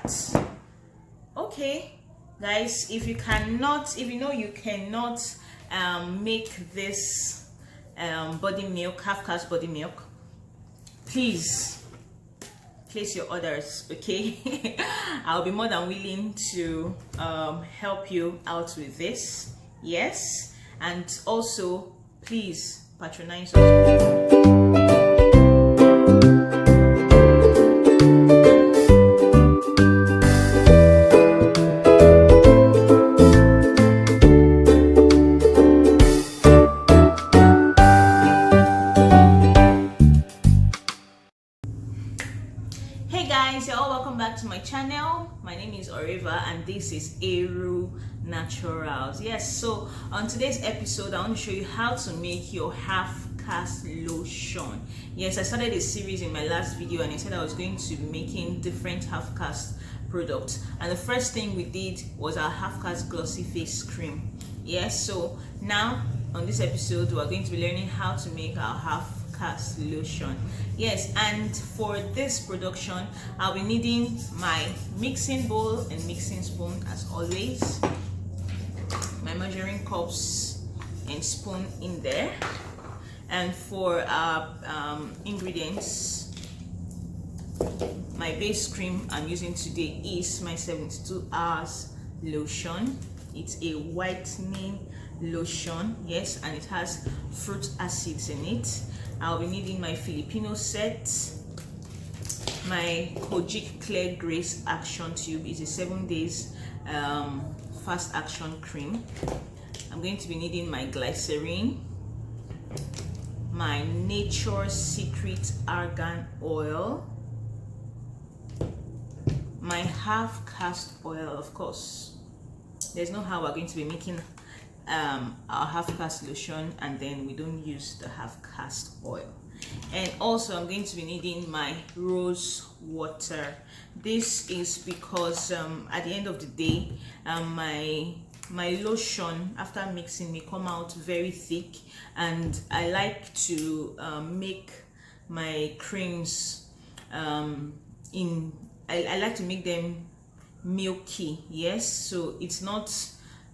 that. Okay, guys, if you know you cannot make this body milk, half-cast body milk, please place your orders, okay? I'll be more than willing to help you out with this. Yes, and also please patronize us. Hey guys, you're all welcome back to my channel. My name is Oriva and this is Eru Naturals. Yes, so on today's episode I want to show you how to make your half-cast lotion. Yes, I started a series in my last video and I said I was going to be making different half-cast products, and the first thing we did was our half-cast glossy face cream. Yes, so now on this episode we are going to be learning how to make our half-cast lotion. Yes, and for this production I'll be needing my mixing bowl and mixing spoon as always, my measuring cups and spoon in there, and for our ingredients, my base cream I'm using today is my 72 hours lotion. It's a whitening lotion, yes, and it has fruit acids in it. I'll be needing my Filipino set, my Kojic Clear Grace Action Tube. Is a 7 days fast action cream. I'm going to be needing my glycerin, my Nature's Secret Argan Oil, my half-cast oil. Of course, there's no how we're going to be making our half-cast lotion and then we don't use the half-cast oil. And also I'm going to be needing my rose water. This is because at the end of the day my lotion after mixing may come out very thick, and I like to make my creams I like to make them milky. Yes, so it's not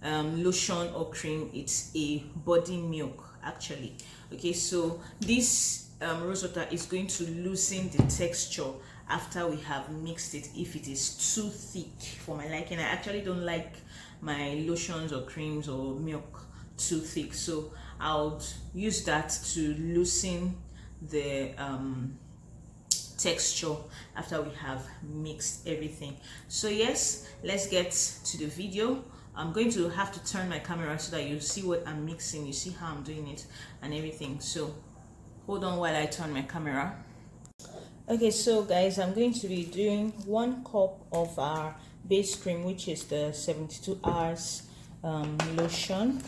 lotion or cream, it's a body milk actually. Okay, so this rose water is going to loosen the texture after we have mixed it if it is too thick for my liking. I actually don't like my lotions or creams or milk too thick, so I'll use that to loosen the texture after we have mixed everything. So yes, let's get to the video. I'm going to have to turn my camera so that you see what I'm mixing, you see how I'm doing it and everything. So hold on while I turn my camera. Okay, so guys, I'm going to be doing 1 cup of our base cream, which is the 72 hours lotion.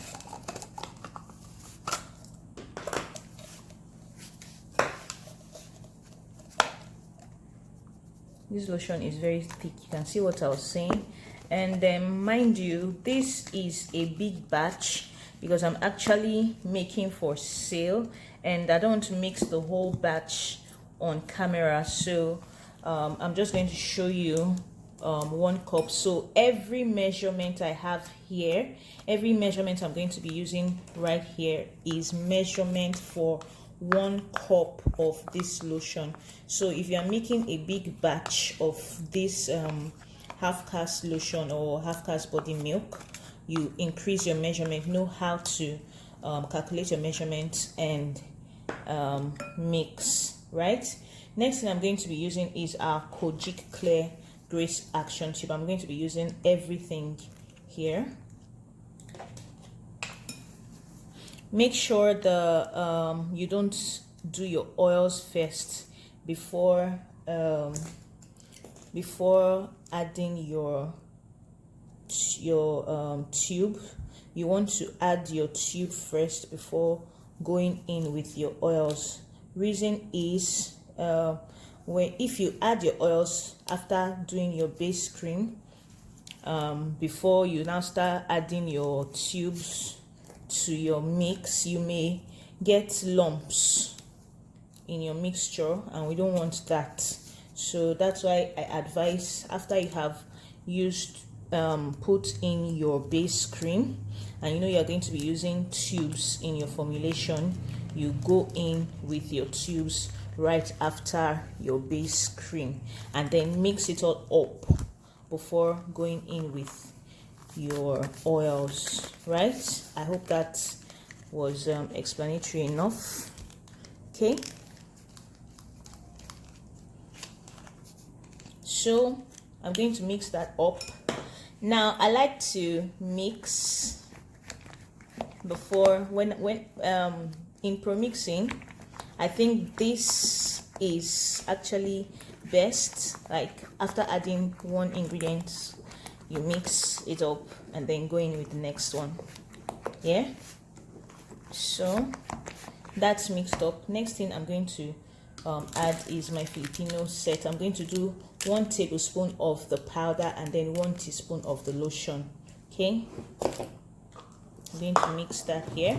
This lotion is very thick, you can see what I was saying. And then mind you, this is a big batch because I'm actually making for sale and I don't want to mix the whole batch on camera, so I'm just going to show you 1 cup. So every measurement I have here, every measurement I'm going to be using right here is measurement for 1 cup of this lotion. So if you are making a big batch of this half-cast lotion or half-cast body milk, you increase your measurement, know how to calculate your measurement and mix, right? Next thing I'm going to be using is our Kojic Clear Grace Action Tube. I'm going to be using everything here. Make sure the you don't do your oils first before adding your tube. You want to add your tube first before going in with your oils. Reason is if you add your oils after doing your base cream, before you now start adding your tubes to your mix, you may get lumps in your mixture and we don't want that. So that's why I advise, after you have used put in your base cream, and you know you're going to be using tubes in your formulation, you go in with your tubes right after your base cream, and then mix it all up before going in with your oils. Right, I hope that was explanatory enough. Okay, so I'm going to mix that up. Now I like to mix before, when in pro-mixing, I think this is actually best. Like after adding one ingredient, you mix it up and then go in with the next one. Yeah, so that's mixed up. Next thing I'm going to add is my Filipino set. I'm going to do 1 tablespoon of the powder and then 1 teaspoon of the lotion. Okay, I'm going to mix that here,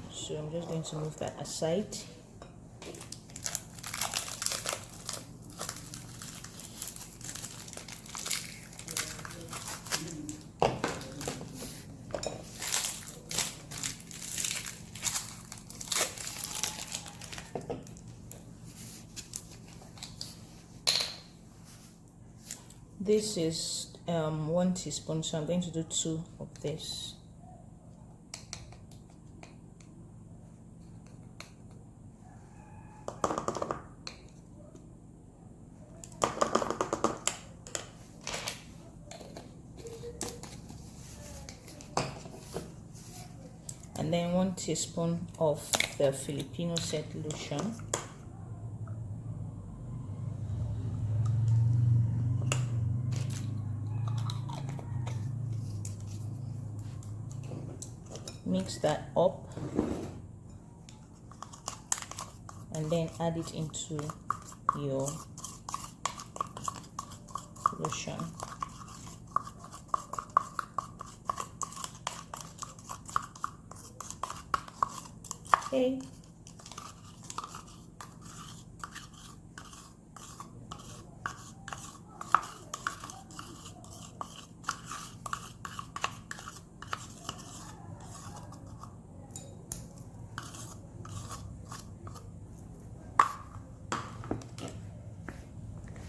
so I'm just going to move that aside. This is 1 teaspoon, so I'm going to do 2 of this. And then 1 teaspoon of the Filipino set lotion. Mix that up and then add it into your lotion. Okay.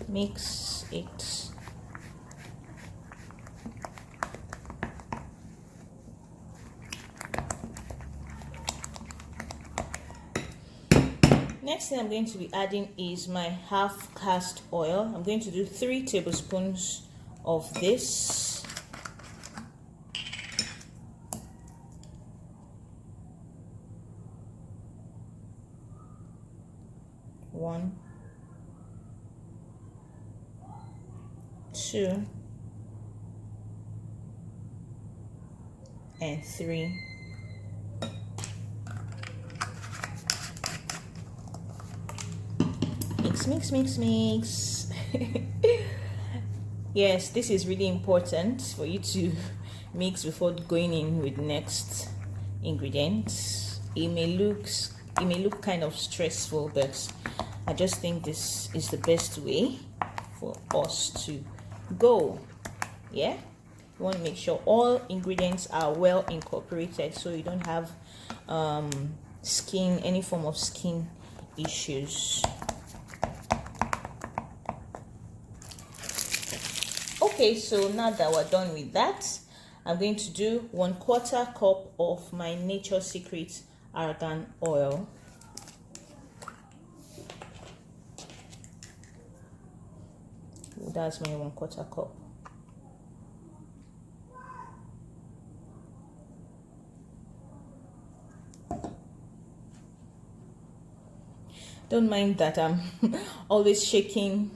Mix it. Next thing I'm going to be adding is my half cast oil. I'm going to do 3 tablespoons of this. One, 2, and 3. Mix. Yes, this is really important for you to mix before going in with next ingredients. It may look kind of stressful, but I just think this is the best way for us to go. Yeah, you want to make sure all ingredients are well incorporated so you don't have any form of skin issues. Okay, so now that we're done with that, I'm going to do 1/4 cup of my Nature Secret argan oil. That's my 1/4 cup. Don't mind that I'm always shaking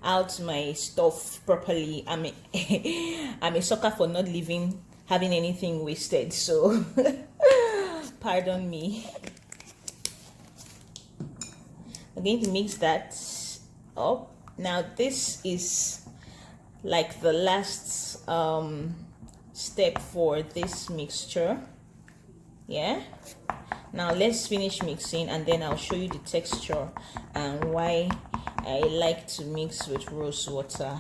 out my stuff properly. I'm a sucker for not having anything wasted, so pardon me. I'm going to mix that up. Now this is like the last step for this mixture. Yeah, now let's finish mixing and then I'll show you the texture and why I like to mix with rose water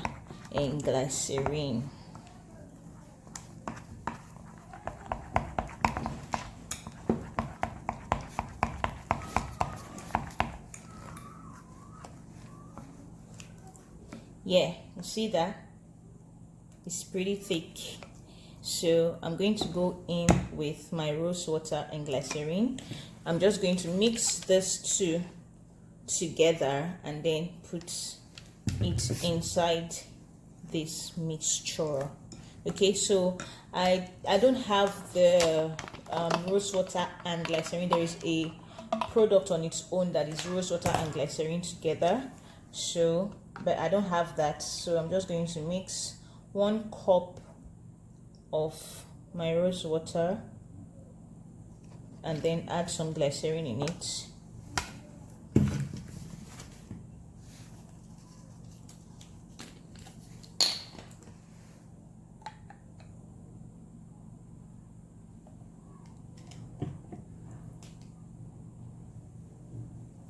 and glycerin. Yeah, you see that? It's pretty thick. So I'm going to go in with my rose water and glycerin. I'm just going to mix these two together and then put it inside this mixture. Okay, so I don't have the rose water and glycerin. There is a product on its own that is rose water and glycerin together, so but I don't have that, so I'm just going to mix 1 cup of my rose water and then add some glycerin in it.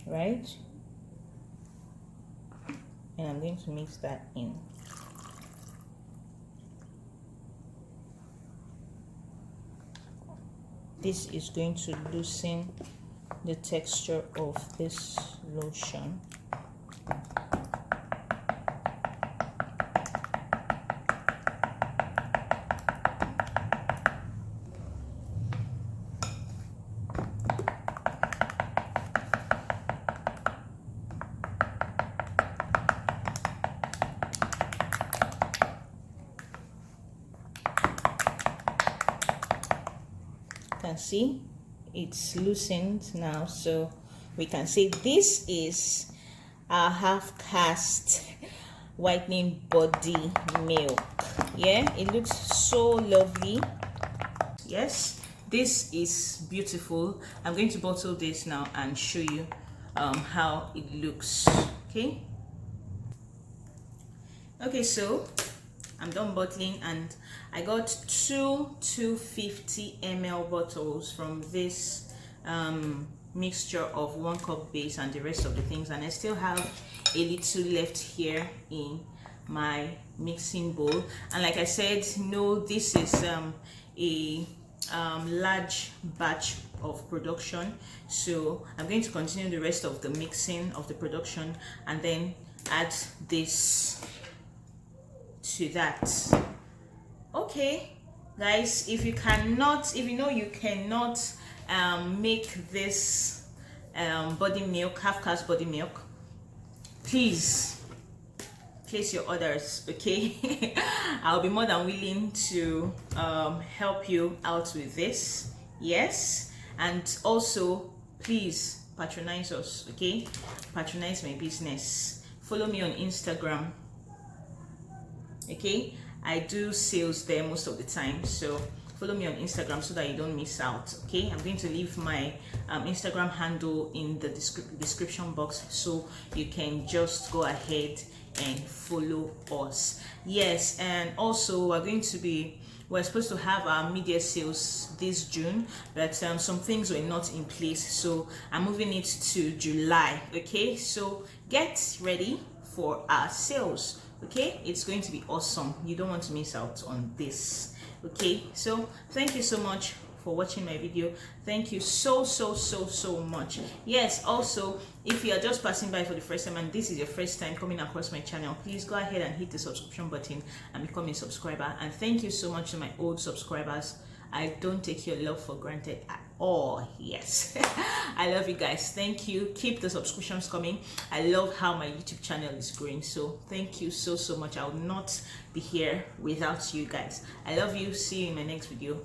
Right, and I'm going to mix that in. This is going to loosen the texture of this lotion. Can see it's loosened now, so we can say this is our Halfcast whitening body milk. Yeah, it looks so lovely. Yes, this is beautiful. I'm going to bottle this now and show you how it looks. Okay, so I'm done bottling, and I got two 250 ml bottles from this mixture of 1 cup base and the rest of the things, and I still have a little left here in my mixing bowl. And like I said, no, this is a large batch of production, so I'm going to continue the rest of the mixing of the production and then add this to that. Okay guys, if you know you cannot make this body milk, Halfcast body milk, please place your orders. Okay, I'll be more than willing to help you out with this. Yes, and also please patronize us. Okay, patronize my business. Follow me on Instagram. Okay, I do sales there most of the time, so follow me on Instagram so that you don't miss out. Okay, I'm going to leave my Instagram handle in the description box, so you can just go ahead and follow us. Yes, and also we're supposed to have our media sales this June, but some things were not in place, so I'm moving it to July. Okay, so get ready for our sales. Okay, it's going to be awesome. You don't want to miss out on this. Okay, so thank you so much for watching my video. Thank you so much. Yes, also, if you are just passing by for the first time and this is your first time coming across my channel, please go ahead and hit the subscription button and become a subscriber. And thank you so much to my old subscribers. I don't take your love for granted at all. Yes, I love you guys. Thank you. Keep the subscriptions coming. I love how my YouTube channel is growing, so thank you so much. I will not be here without you guys. I love you. See you in my next video.